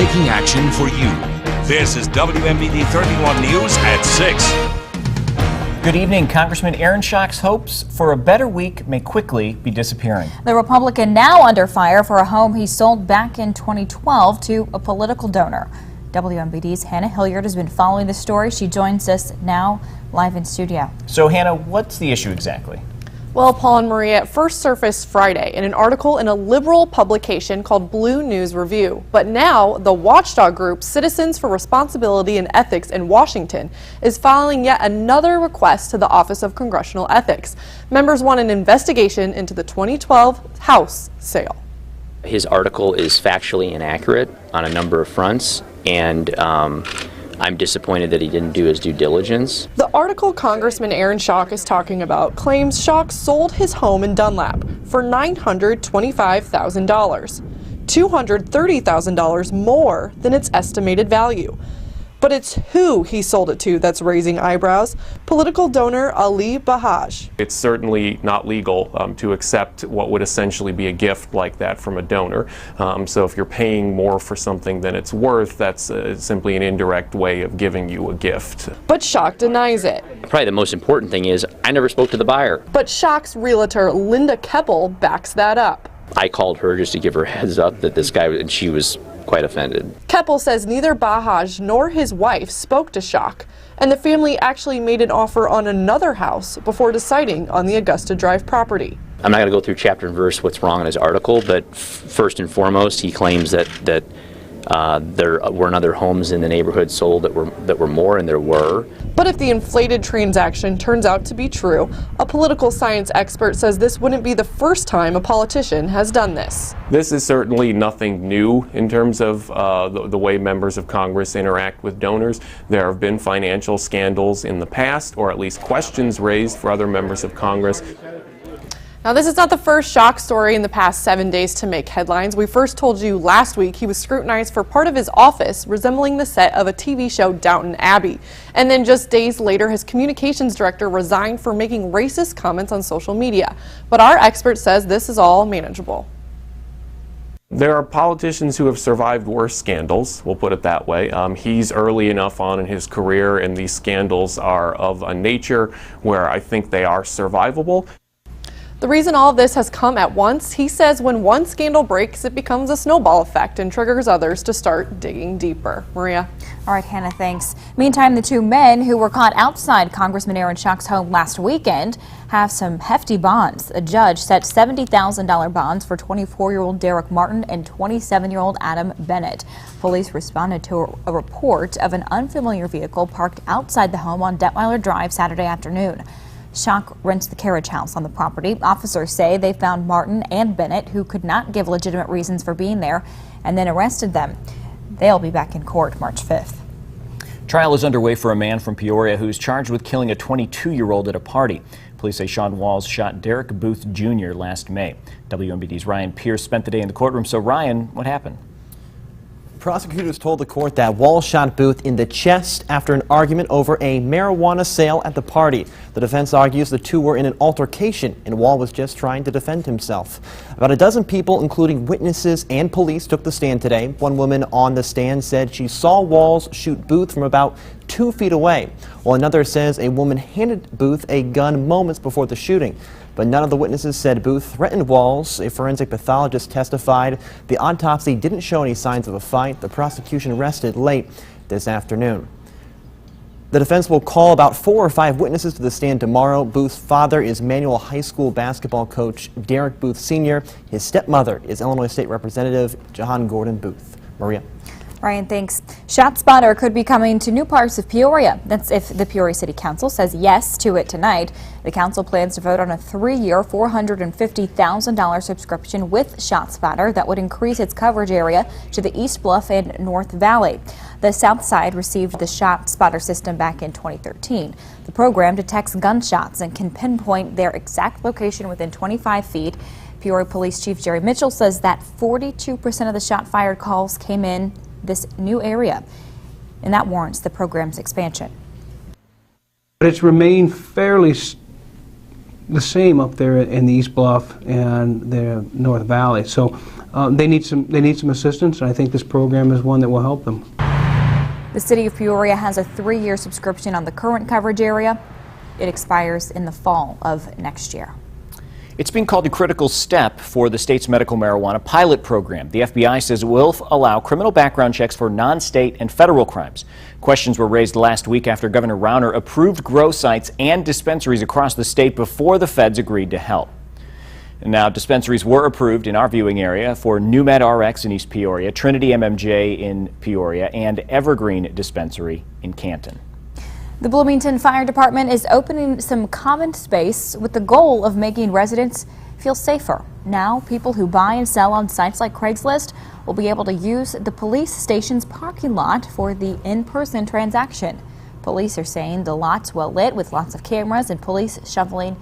taking action for you. This is WMBD 31 News at 6. Good evening. Congressman Aaron Schock's hopes for a better week may quickly be disappearing. The Republican now under fire for a home he sold back in 2012 to a political donor. WMBD's Hannah Hilliard has been following the story. She joins us now live in studio. So Hannah, what's the issue exactly? Well, Paul and Maria, it first surfaced Friday in an article in a liberal publication called Blue News Review. But now the watchdog group Citizens for Responsibility and Ethics in Washington is filing yet another request to the Office of Congressional Ethics. Members want an investigation into the 2012 House sale. His article is factually inaccurate on a number of fronts, and I'm disappointed that he didn't do his due diligence. The article Congressman Aaron Schock is talking about claims Schock sold his home in Dunlap for $925,000, $230,000 more than its estimated value. But it's who he sold it to that's raising eyebrows. Political donor Ali Bahaj. It's certainly not legal to accept what would essentially be a gift like that from a donor. So if you're paying more for something than it's worth, that's simply an indirect way of giving you a gift. But Schock denies it. Probably the most important thing is I never spoke to the buyer. But Schock's realtor Linda Keppel backs that up. I called her just to give her a heads up that this guy, and she was quite offended. Keppel says neither Bahaj nor his wife spoke to Schock, and the family actually made an offer on another house before deciding on the Augusta Drive property. I'm not going to go through chapter and verse what's wrong in his article, but first and foremost, he claims that there were other homes in the neighborhood sold that were more, and there were. But if the inflated transaction turns out to be true, a political science expert says this wouldn't be the first time a politician has done this. This is certainly nothing new in terms of the way members of Congress interact with donors. There have been financial scandals in the past, or at least questions raised for other members of Congress. Now, this is not the first Schock story in the past 7 days to make headlines. We first told you last week he was scrutinized for part of his office resembling the set of a TV show Downton Abbey. And then just days later, his communications director resigned for making racist comments on social media. But our expert says this is all manageable. There are politicians who have survived worse scandals, we'll put it that way. He's early enough on in his career, and these scandals are of a nature where I think they are survivable. The reason all of this has come at once, he says when one scandal breaks, it becomes a snowball effect and triggers others to start digging deeper. Maria? All right, Hannah, thanks. Meantime, the two men who were caught outside Congressman Aaron Schock's home last weekend have some hefty bonds. A judge set $70,000 bonds for 24-year-old Derek Martin and 27-year-old Adam Bennett. Police responded to a report of an unfamiliar vehicle parked outside the home on Detweiler Drive Saturday afternoon. Schock rents the carriage house on the property. Officers say they found Martin and Bennett, who could not give legitimate reasons for being there, and then arrested them. They'll be back in court March 5th. Trial is underway for a man from Peoria who's charged with killing a 22-year-old at a party. Police say Sean Walls shot Derek Booth Jr. last May. WMBD's Ryan Pierce spent the day in the courtroom. So Ryan, what happened? Prosecutors told the court that Walls shot Booth in the chest after an argument over a marijuana sale at the party. The defense argues the two were in an altercation and Wall was just trying to defend himself. About a dozen people, including witnesses and police, took the stand today. One woman on the stand said she saw Walls shoot Booth from about 2 feet away, while another says a woman handed Booth a gun moments before the shooting. But none of the witnesses said Booth threatened Walls. A forensic pathologist testified the autopsy didn't show any signs of a fight. The prosecution rested late this afternoon. The defense will call about 4 or 5 witnesses to the stand tomorrow. Booth's father is Manual High School basketball coach Derek Booth Sr. His stepmother is Illinois State Representative Jahan Gordon Booth. Maria? Ryan, thanks. ShotSpotter could be coming to new parts of Peoria. That's if the Peoria City Council says yes to it tonight. The council plans to vote on a 3-year, $450,000 subscription with ShotSpotter that would increase its coverage area to the East Bluff and North Valley. The South Side received the ShotSpotter system back in 2013. The program detects gunshots and can pinpoint their exact location within 25 feet. Peoria Police Chief Jerry Mitchell says that 42% of the shot-fired calls came in this new area, and that warrants the program's expansion. But it's remained fairly the same up there in the East Bluff and the North Valley. So they need some assistance, and I think this program is one that will help them. The city of Peoria has a 3-year subscription on the current coverage area. It expires in the fall of next year. It's being called a critical step for the state's medical marijuana pilot program. The FBI says it will allow criminal background checks for non-state and federal crimes. Questions were raised last week after Governor Rauner approved grow sites and dispensaries across the state before the feds agreed to help. And now dispensaries were approved in our viewing area for NewMed RX in East Peoria, Trinity MMJ in Peoria, and Evergreen Dispensary in Canton. The Bloomington Fire Department is opening some common space with the goal of making residents feel safer. Now, people who buy and sell on sites like Craigslist will be able to use the police station's parking lot for the in-person transaction. Police are saying the lot's well lit with lots of cameras and police shuffling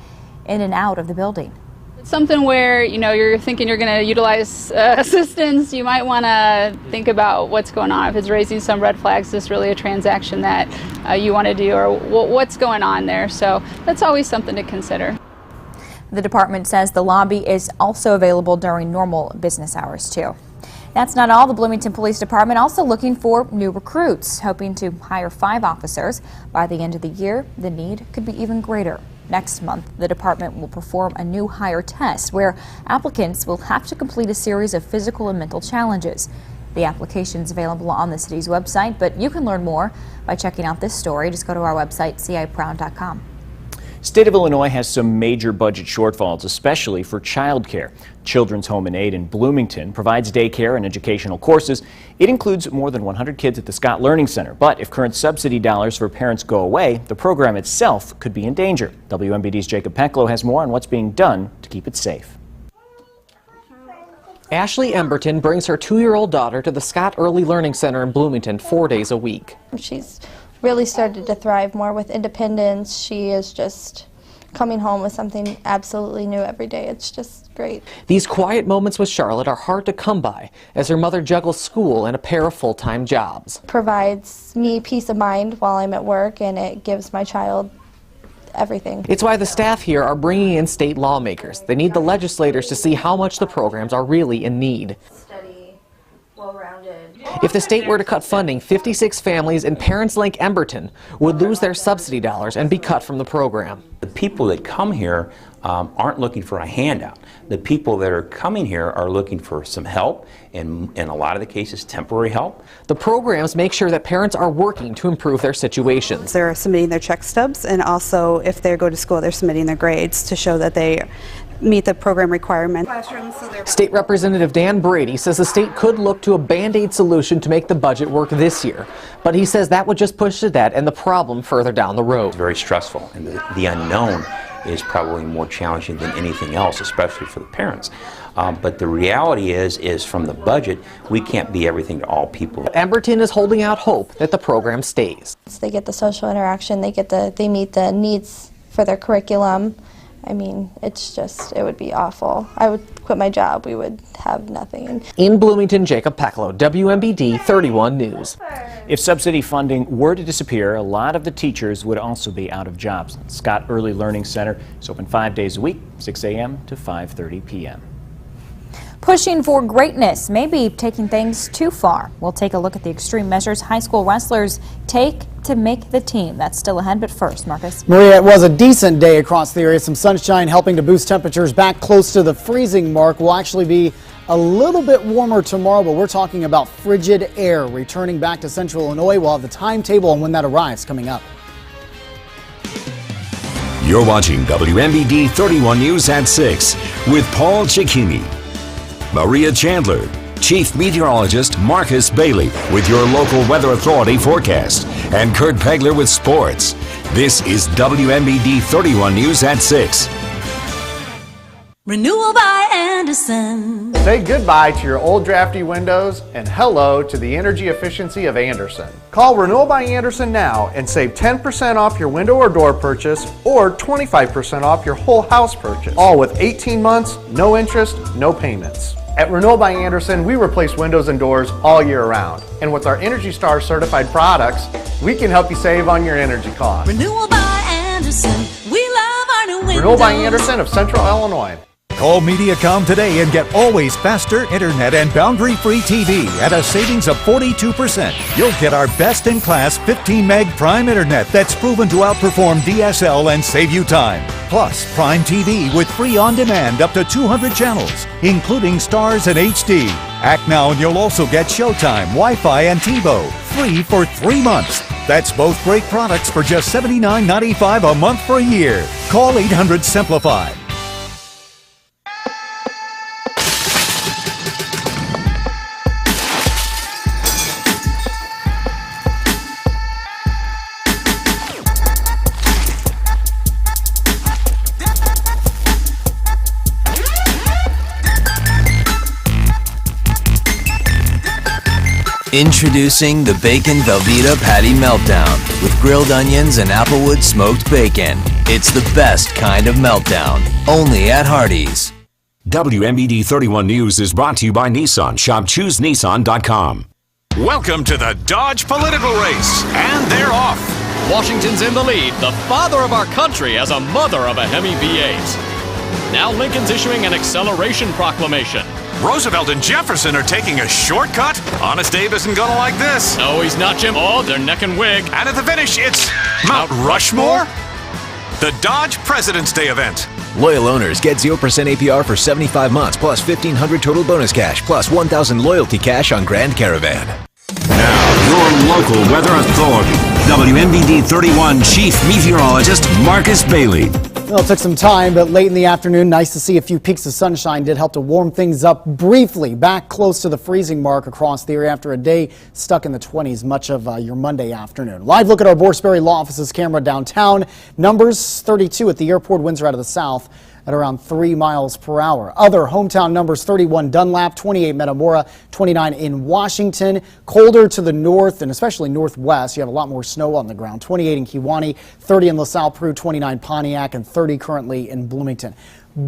in and out of the building. It's something where, you're thinking you're going to utilize assistance. You might want to think about what's going on. If it's raising some red flags, is this really a transaction that you want to do, or what's going on there? So that's always something to consider. The department says the lobby is also available during normal business hours, too. That's not all. The Bloomington Police Department also looking for new recruits, hoping to hire 5 officers. By the end of the year, the need could be even greater. Next month, the department will perform a new hire test where applicants will have to complete a series of physical and mental challenges. The application is available on the city's website, but you can learn more by checking out this story. Just go to our website, ciproud.com. State of Illinois has some major budget shortfalls, especially for childcare. Children's Home and Aid in Bloomington provides daycare and educational courses. It includes more than 100 kids at the Scott Learning Center. But if current subsidy dollars for parents go away, the program itself could be in danger. WMBD's Jacob Peklo has more on what's being done to keep it safe. Ashley Emberton brings her 2-year-old daughter to the Scott Early Learning Center in Bloomington 4 days a week. She's really started to thrive more with independence. She is just coming home with something absolutely new every day. It's just great. These quiet moments with Charlotte are hard to come by as her mother juggles school and a pair of full-time jobs. Provides me peace of mind while I'm at work, and it gives my child everything. It's why the staff here are bringing in state lawmakers. They need the legislators to see how much the programs are really in need. If the state were to cut funding, 56 families in parents like Emberton would lose their subsidy dollars and be cut from the program. The people that come here aren't looking for a handout. The people that are coming here are looking for some help, and in a lot of the cases, temporary help. The programs make sure that parents are working to improve their situations. They're submitting their check stubs, and also if they go to school, they're submitting their grades to show that they meet the program requirements. State Representative Dan Brady says the state could look to a Band-Aid solution to make the budget work this year. But he says that would just push the debt and the problem further down the road. It's very stressful, and the unknown is probably more challenging than anything else, especially for the parents. But the reality is from the budget, we can't be everything to all people. Emberton is holding out hope that the program stays. They get the social interaction, they meet the needs for their curriculum. I mean, it would be awful. I would quit my job. We would have nothing. In Bloomington, Jacob Peklo, WMBD 31 News. If subsidy funding were to disappear, a lot of the teachers would also be out of jobs. Scott Early Learning Center is open 5 days a week, 6 a.m. to 5:30 p.m. Pushing for greatness, maybe taking things too far. We'll take a look at the extreme measures high school wrestlers take to make the team. That's still ahead, but first, Marcus. Maria, it was a decent day across the area. Some sunshine helping to boost temperatures back close to the freezing mark. Will actually be a little bit warmer tomorrow, but we're talking about frigid air returning back to central Illinois. We'll have the timetable on when that arrives coming up. You're watching WMBD 31 News at 6 with Paul Cicchini, Maria Chandler, Chief Meteorologist Marcus Bailey with your local weather authority forecast, and Kurt Pegler with sports. This is WMBD 31 News at 6. Renewal by Andersen. Say goodbye to your old drafty windows and hello to the energy efficiency of Andersen. Call Renewal by Andersen now and save 10% off your window or door purchase or 25% off your whole house purchase. All with 18 months, no interest, no payments. At Renewal by Andersen, we replace windows and doors all year round. And with our Energy Star certified products, we can help you save on your energy costs. Renewal by Andersen. We love our new windows. Renewal by Andersen of Central Illinois. Call Mediacom today and get always faster internet and boundary-free TV at a savings of 42%. You'll get our best-in-class 15 meg Prime internet that's proven to outperform DSL and save you time. Plus, Prime TV with free on-demand up to 200 channels, including Stars and HD. Act now and you'll also get Showtime, Wi-Fi, and TiVo free for 3 months. That's both great products for just $79.95 a month for a year. Call 800-SIMPLIFY. Introducing the Bacon Velveeta Patty Meltdown with grilled onions and applewood smoked bacon. It's the best kind of meltdown, only at Hardee's. WMBD 31 News is brought to you by Nissan. Shop ChooseNissan.com. Welcome to the Dodge political race, and they're off. Washington's in the lead. The father of our country has a mother of a Hemi V8. Now Lincoln's issuing an acceleration proclamation. Roosevelt and Jefferson are taking a shortcut. Honest Abe isn't gonna like this. No, he's not, Jim. Oh, they're neck and wig. And at the finish, it's Mount Rushmore? The Dodge President's Day event. Loyal owners get 0% APR for 75 months, plus $1,500 total bonus cash, plus $1,000 loyalty cash on Grand Caravan. Now, your local weather authority. WMBD 31 Chief Meteorologist Marcus Bailey. Well, it took some time, but late in the afternoon, nice to see a few peaks of sunshine did help to warm things up briefly. Back close to the freezing mark across the area after a day stuck in the 20s much of your Monday afternoon. Live look at our Borsberry Law Office's camera downtown. Numbers 32 at the airport. Winds are out of the south at around 3 miles per hour. Other hometown numbers: 31 Dunlap, 28 Metamora, 29 in Washington. Colder to the north and especially northwest. You have a lot more snow on the ground. 28 in Kewaunee, 30 in LaSalle, Peru, 29 Pontiac, and 30 currently in Bloomington.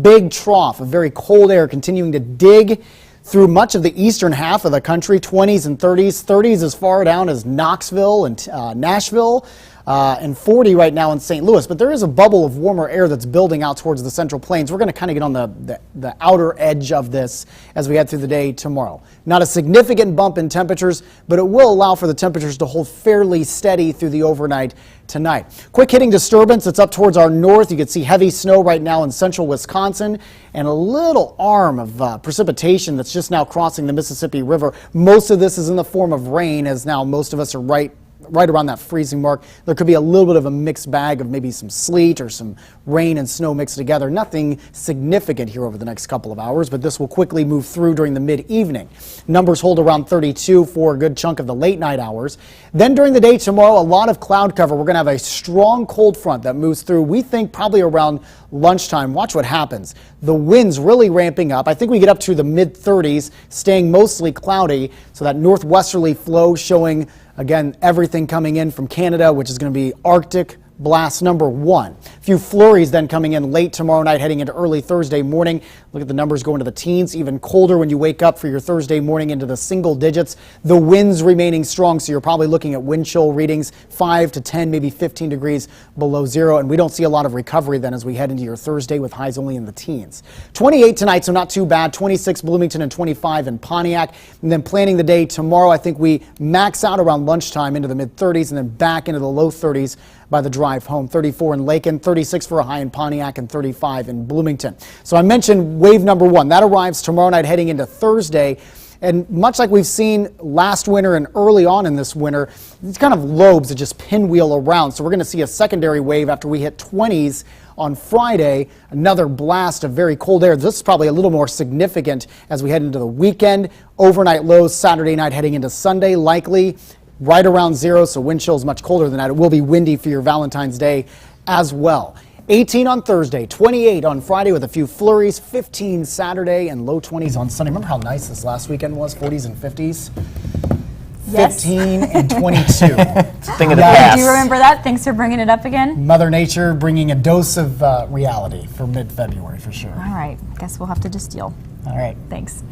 Big trough of very cold air continuing to dig through much of the eastern half of the country. 20s and 30s. 30s as far down as Knoxville and Nashville. And 40 right now in St. Louis, but there is a bubble of warmer air that's building out towards the Central Plains. We're going to kind of get on the outer edge of this as we head through the day tomorrow. Not a significant bump in temperatures, but it will allow for the temperatures to hold fairly steady through the overnight tonight. Quick hitting disturbance. It's up towards our north. You can see heavy snow right now in central Wisconsin and a little arm of precipitation that's just now crossing the Mississippi River. Most of this is in the form of rain, as now most of us are right around that freezing mark. There could be a little bit of a mixed bag of maybe some sleet or some rain and snow mixed together. Nothing significant here over the next couple of hours, but this will quickly move through during the mid-evening. Numbers hold around 32 for a good chunk of the late night hours. Then during the day tomorrow, a lot of cloud cover. We're going to have a strong cold front that moves through, we think probably around lunchtime. Watch what happens. The winds really ramping up. I think we get up to the mid-30s, staying mostly cloudy, so that northwesterly flow showing again, everything coming in from Canada, which is going to be Arctic blast number 1. A few flurries then coming in late tomorrow night, heading into early Thursday morning. Look at the numbers going to the teens, even colder when you wake up for your Thursday morning into the single digits. The winds remaining strong, so you're probably looking at wind chill readings 5 to 10, maybe 15 degrees below zero, and we don't see a lot of recovery then as we head into your Thursday with highs only in the teens. 28 tonight, so not too bad. 26 Bloomington and 25 in Pontiac. And then planning the day tomorrow, I think we max out around lunchtime into the mid-30s and then back into the low 30s by the drive home. 34 in Lakin, 36 for a high in Pontiac, and 35 in Bloomington. So I mentioned wave number 1. That arrives tomorrow night heading into Thursday. And much like we've seen last winter and early on in this winter, these kind of lobes that just pinwheel around. So we're going to see a secondary wave after we hit 20s on Friday. Another blast of very cold air. This is probably a little more significant as we head into the weekend. Overnight lows Saturday night heading into Sunday, likely right around zero, so wind chill is much colder than that. It will be windy for your Valentine's Day as well. 18 on Thursday, 28 on Friday with a few flurries, 15 Saturday, and low 20s on Sunday. Remember how nice this last weekend was, 40s and 50s? Yes. 15 and 22. Thing of the past. Do you remember that? Thanks for bringing it up again. Mother Nature bringing a dose of reality for mid-February for sure. All right, guess we'll have to just deal. All right. Thanks.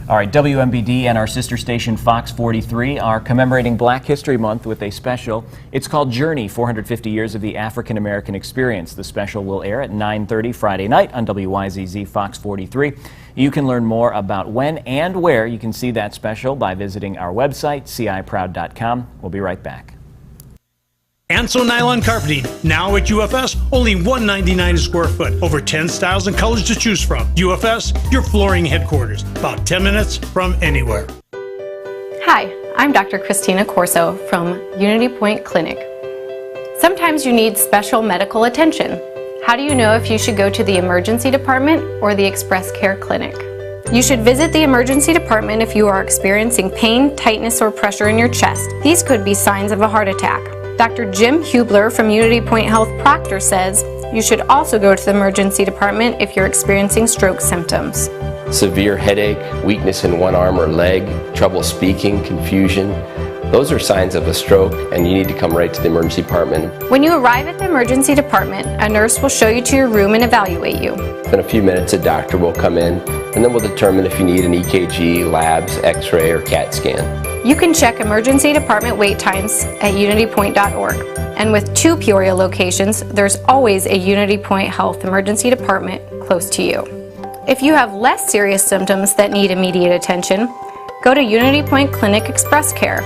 All right, WMBD and our sister station Fox 43 are commemorating Black History Month with a special. It's called Journey, 450 Years of the African American Experience. The special will air at 9:30 Friday night on WYZZ Fox 43. You can learn more about when and where you can see that special by visiting our website, ciproud.com. We'll be right back. Anso Nylon Carpeting, now at UFS, only $199 a square foot. Over 10 styles and colors to choose from. UFS, your flooring headquarters. About 10 minutes from anywhere. Hi, I'm Dr. Christina Corso from Unity Point Clinic. Sometimes you need special medical attention. How do you know if you should go to the emergency department or the Express Care Clinic? You should visit the emergency department if you are experiencing pain, tightness, or pressure in your chest. These could be signs of a heart attack. Dr. Jim Hubler from Unity Point Health Proctor says you should also go to the emergency department if you're experiencing stroke symptoms. Severe headache, weakness in one arm or leg, trouble speaking, confusion. Those are signs of a stroke, and you need to come right to the emergency department. When you arrive at the emergency department, a nurse will show you to your room and evaluate you. In a few minutes, a doctor will come in, and then we'll determine if you need an EKG, labs, x-ray, or CAT scan. You can check emergency department wait times at unitypoint.org. And with 2 Peoria locations, there's always a Unity Point Health emergency department close to you. If you have less serious symptoms that need immediate attention, go to Unity Point Clinic Express Care.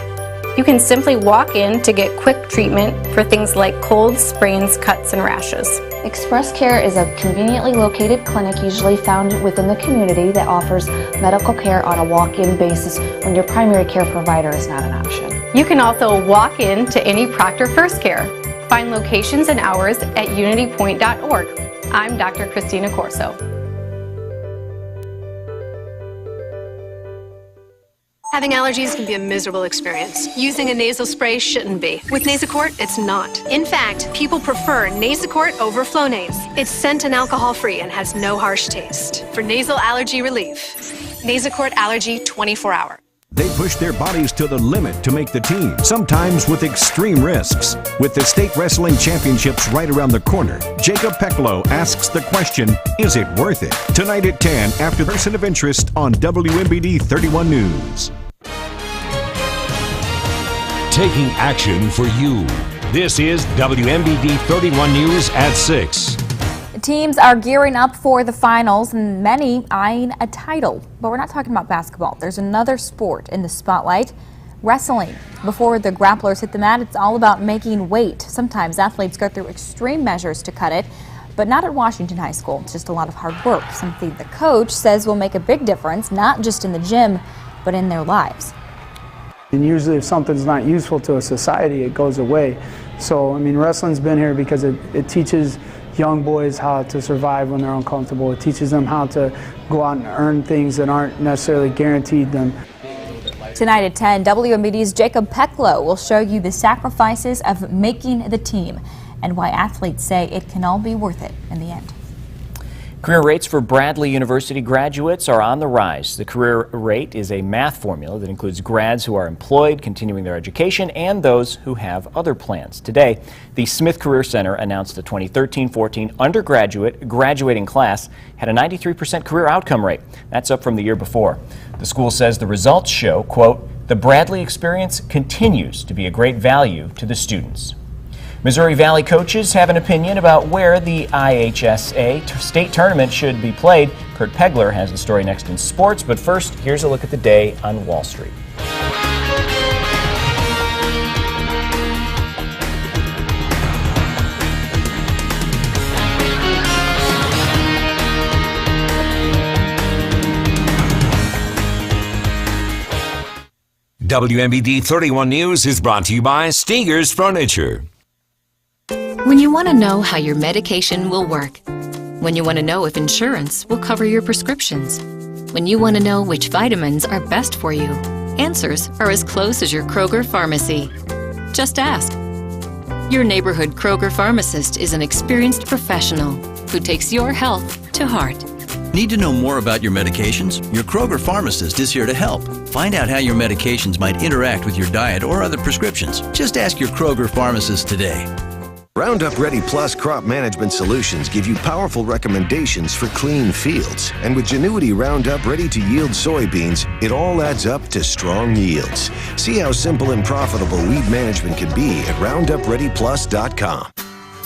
You can simply walk in to get quick treatment for things like colds, sprains, cuts, and rashes. Express Care is a conveniently located clinic usually found within the community that offers medical care on a walk-in basis when your primary care provider is not an option. You can also walk in to any Proctor First Care. Find locations and hours at unitypoint.org. I'm Dr. Christina Corso. Having allergies can be a miserable experience. Using a nasal spray shouldn't be. With Nasacort, it's not. In fact, people prefer Nasacort over Flonase. It's scent and alcohol-free and has no harsh taste. For nasal allergy relief, Nasacort Allergy 24-hour. They push their bodies to the limit to make the team, sometimes with extreme risks. With the state wrestling championships right around the corner, Jacob Peklo asks the question, is it worth it? Tonight at 10 after Person of Interest on WMBD 31 News. Taking action for you. This is WMBD 31 News at 6. Teams are gearing up for the finals and many eyeing a title. But we're not talking about basketball. There's another sport in the spotlight, wrestling. Before the grapplers hit the mat, it's all about making weight. Sometimes athletes go through extreme measures to cut it, but not at Washington High School. It's just a lot of hard work, something the coach says will make a big difference, not just in the gym, but in their lives. And usually if something's not useful to a society, it goes away. So, I mean, wrestling's been here because it teaches young boys how to survive when they're uncomfortable. It teaches them how to go out and earn things that aren't necessarily guaranteed them. Tonight at 10, WMBD's Jacob Peklo will show you the sacrifices of making the team and why athletes say it can all be worth it in the end. Career rates for Bradley University graduates are on the rise. The career rate is a math formula that includes grads who are employed, continuing their education, and those who have other plans. Today, the Smith Career Center announced the 2013-14 undergraduate graduating class had a 93% career outcome rate. That's up from the year before. The school says the results show, quote, the Bradley experience continues to be a great value to the students. Missouri Valley coaches have an opinion about where the IHSA state tournament should be played. Kurt Pegler has the story next in sports, but first, here's a look at the day on Wall Street. WMBD 31 News is brought to you by Steger's Furniture. When you want to know how your medication will work. When you want to know if insurance will cover your prescriptions. When you want to know which vitamins are best for you. Answers are as close as your Kroger pharmacy. Just ask. Your neighborhood Kroger pharmacist is an experienced professional who takes your health to heart. Need to know more about your medications? Your Kroger pharmacist is here to help. Find out how your medications might interact with your diet or other prescriptions. Just ask your Kroger pharmacist today. Roundup Ready Plus crop management solutions give you powerful recommendations for clean fields. And with Genuity Roundup Ready to Yield soybeans, it all adds up to strong yields. See how simple and profitable weed management can be at RoundupReadyPlus.com.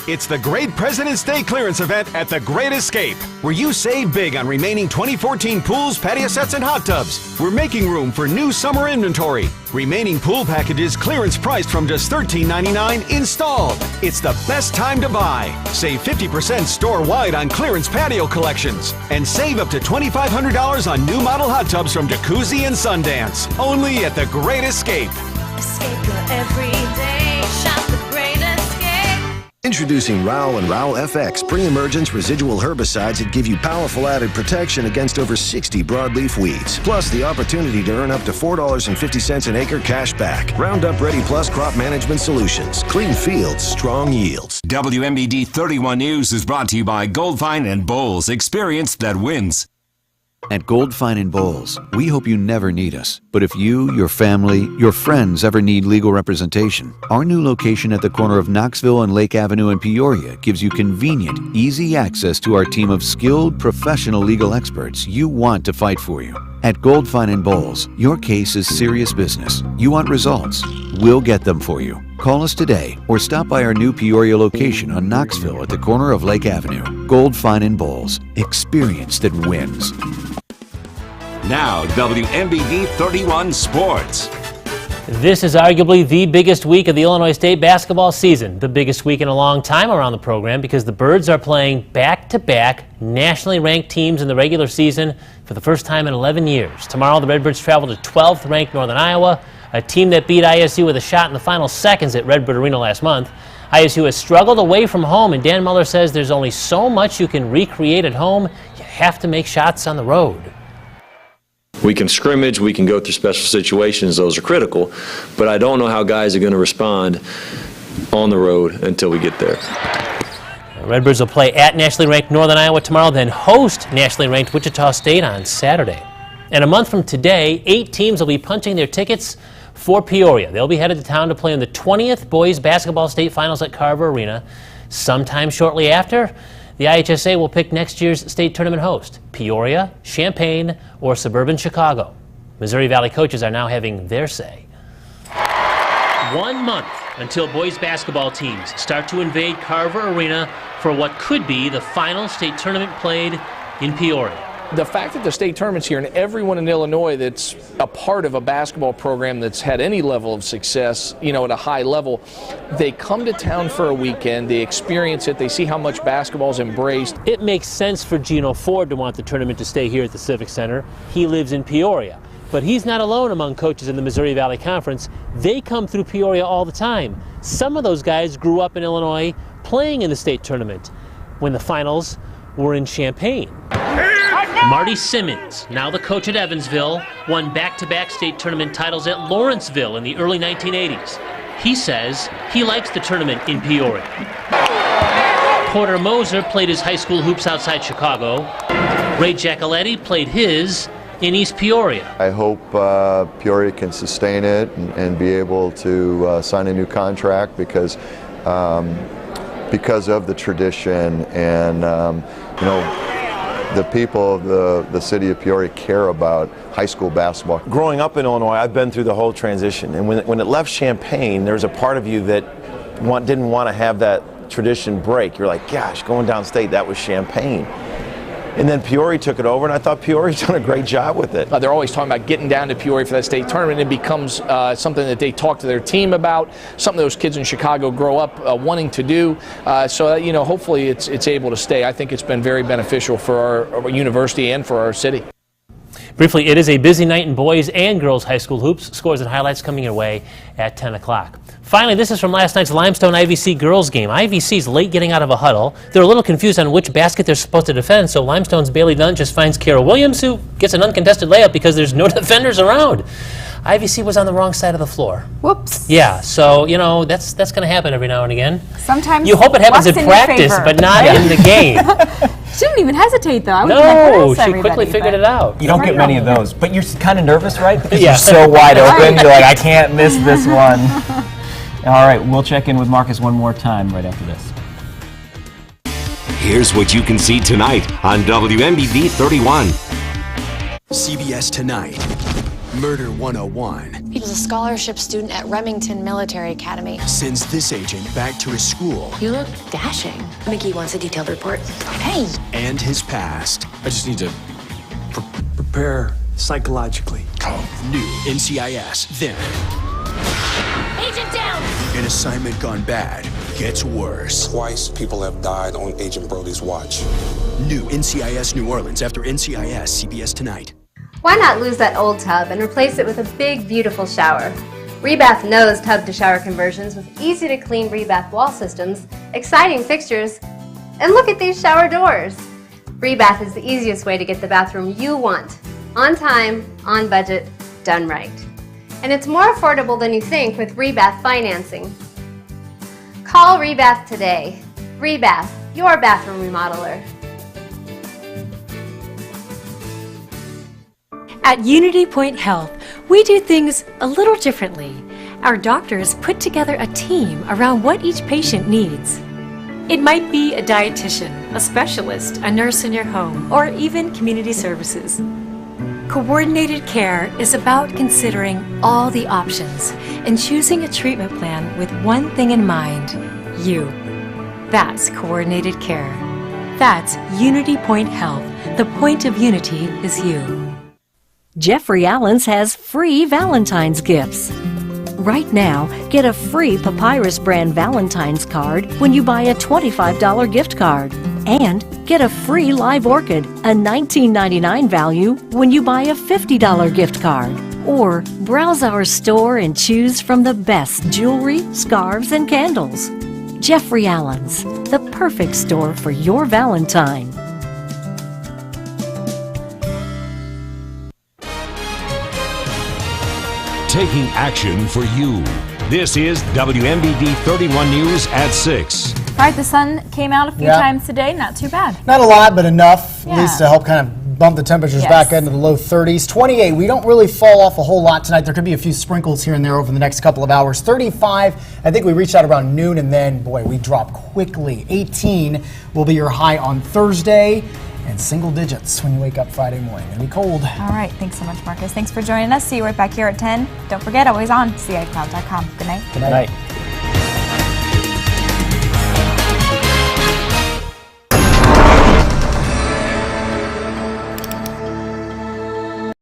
It's the Great President's Day clearance event at The Great Escape, where you save big on remaining 2014 pools, patio sets, and hot tubs. We're making room for new summer inventory. Remaining pool packages clearance priced from just $13.99 installed. It's the best time to buy. Save 50% store-wide on clearance patio collections. And save up to $2,500 on new model hot tubs from Jacuzzi and Sundance. Only at The Great Escape. Escape your everyday. Shop The Great Escape. Introducing Rowell and Rowell FX pre-emergence residual herbicides that give you powerful added protection against over 60 broadleaf weeds. Plus the opportunity to earn up to $4.50 an acre cash back. Roundup Ready Plus crop management solutions. Clean fields, strong yields. WMBD 31 News is brought to you by Goldfine and Bowles. Experience that wins. At Goldfine and Bowles, we hope you never need us. But if you, your family, your friends ever need legal representation, our new location at the corner of Knoxville and Lake Avenue in Peoria gives you convenient, easy access to our team of skilled, professional legal experts you want to fight for you. At Goldfine and Bowles, your case is serious business. You want results? We'll get them for you. Call us today or stop by our new Peoria location on Knoxville at the corner of Lake Avenue. Goldfine and Bowles. Experience that wins. Now, WMBD 31 Sports. This is arguably the biggest week of the Illinois State basketball season. The biggest week in a long time around the program because the Birds are playing back-to-back nationally ranked teams in the regular season for the first time in 11 years. Tomorrow, the Redbirds travel to 12th ranked Northern Iowa, a team that beat ISU with a shot in the final seconds at Redbird Arena last month. ISU has struggled away from home, and Dan Muller says there's only so much you can recreate at home. You have to make shots on the road. We can scrimmage, we can go through special situations, those are critical, but I don't know how guys are going to respond on the road until we get there. The Redbirds will play at nationally ranked Northern Iowa tomorrow, then host nationally ranked Wichita State on Saturday. And a month from today, 8 teams will be punching their tickets for Peoria. They'll be headed to town to play in the 20th Boys Basketball State Finals at Carver Arena. Sometime shortly after, the IHSA will pick next year's state tournament host, Peoria, Champaign, or suburban Chicago. Missouri Valley coaches are now having their say. 1 month until boys basketball teams start to invade Carver Arena for what could be the final state tournament played in Peoria. The fact that the state tournament's here and everyone in Illinois that's a part of a basketball program that's had any level of success, at a high level, they come to town for a weekend, they experience it, they see how much basketball's embraced. It makes sense for Gino Ford to want the tournament to stay here at the Civic Center. He lives in Peoria. But he's not alone among coaches in the Missouri Valley Conference. They come through Peoria all the time. Some of those guys grew up in Illinois playing in the state tournament when the finals were in Champaign. Marty Simmons, now the coach at Evansville, won back-to-back state tournament titles at Lawrenceville in the early 1980s. He says he likes the tournament in Peoria. Porter Moser played his high school hoops outside Chicago. Ray Giacoletti played his in East Peoria. I hope Peoria can sustain it and be able to sign a new contract because of the tradition and the people of the city of Peoria care about high school basketball. Growing up in Illinois, I've been through the whole transition, and when it left Champaign, there was a part of you that didn't want to have that tradition break. You're like, gosh, going downstate, that was Champaign. And then Peoria took it over, and I thought Peoria's done a great job with it. They're always talking about getting down to Peoria for that state tournament. It becomes something that they talk to their team about, something those kids in Chicago grow up wanting to do. Hopefully it's able to stay. I think it's been very beneficial for our university and for our city. Briefly, it is a busy night in boys and girls high school hoops. Scores and highlights coming your way at 10 o'clock. Finally, this is from last night's Limestone IVC girls game. IVC's late getting out of a huddle. They're a little confused on which basket they're supposed to defend, so Limestone's Bailey Dunn just finds Kara Williams, who gets an uncontested layup because there's no defenders around. IVC was on the wrong side of the floor. Whoops. Yeah, so, that's going to happen every now and again. Sometimes you hope it happens in practice, but not in the game. She didn't even hesitate, though. I No, she quickly figured it out. You don't get many of those, but you're kind of nervous, right? Because you're so wide open. You're like, I can't miss this one. All right, we'll check in with Marcus one more time right after this. Here's what you can see tonight on WMBD 31. CBS Tonight. Murder 101 He was a scholarship student at Remington Military Academy. sends this agent back to his school You look dashing. Mickey wants a detailed report. Hey! and his past. I just need to prepare psychologically. New NCIS, then Agent down! an assignment gone bad gets worse. Twice people have died on Agent Brody's watch. New NCIS New Orleans after NCIS, CBS Tonight. Why not lose that old tub and replace it with a big, beautiful shower? Rebath knows tub-to-shower conversions with easy-to-clean Rebath wall systems, exciting fixtures, and look at these shower doors. Rebath is the easiest way to get the bathroom you want. On time, on budget, done right. And it's more affordable than you think with Rebath financing. Call Rebath today. Rebath, your bathroom remodeler. At Unity Point Health, we do things a little differently. Our doctors put together a team around what each patient needs. It might be a dietitian, a specialist, a nurse in your home, or even community services. Coordinated care is about considering all the options and choosing a treatment plan with one thing in mind: you. That's coordinated care. That's Unity Point Health. The point of unity is you. Jeffrey Allen's has free Valentine's gifts. Right now, get a free Papyrus brand Valentine's card when you buy a $25 gift card. And get a free live orchid, a $19.99 value, when you buy a $50 gift card. Or browse our store and choose from the best jewelry, scarves, and candles. Jeffrey Allen's, the perfect store for your Valentine. Taking action for you. This is WMBD 31 News at 6. All right, the sun came out a few times today. Not too bad. Not a lot, but enough, Yeah. at least to help kind of bump the temperatures Yes. back into the low 30s. 28, we don't really fall off a whole lot tonight. There could be a few sprinkles here and there over the next couple of hours. 35, I think we reached out around noon, and then, boy, we drop quickly. 18 will be your high on Thursday, and single digits when you wake up Friday morning. It'll be cold. All right, thanks so much, Marcus. Thanks for joining us. See you right back here at 10. Don't forget, always on CICloud.com. Good night. Good night.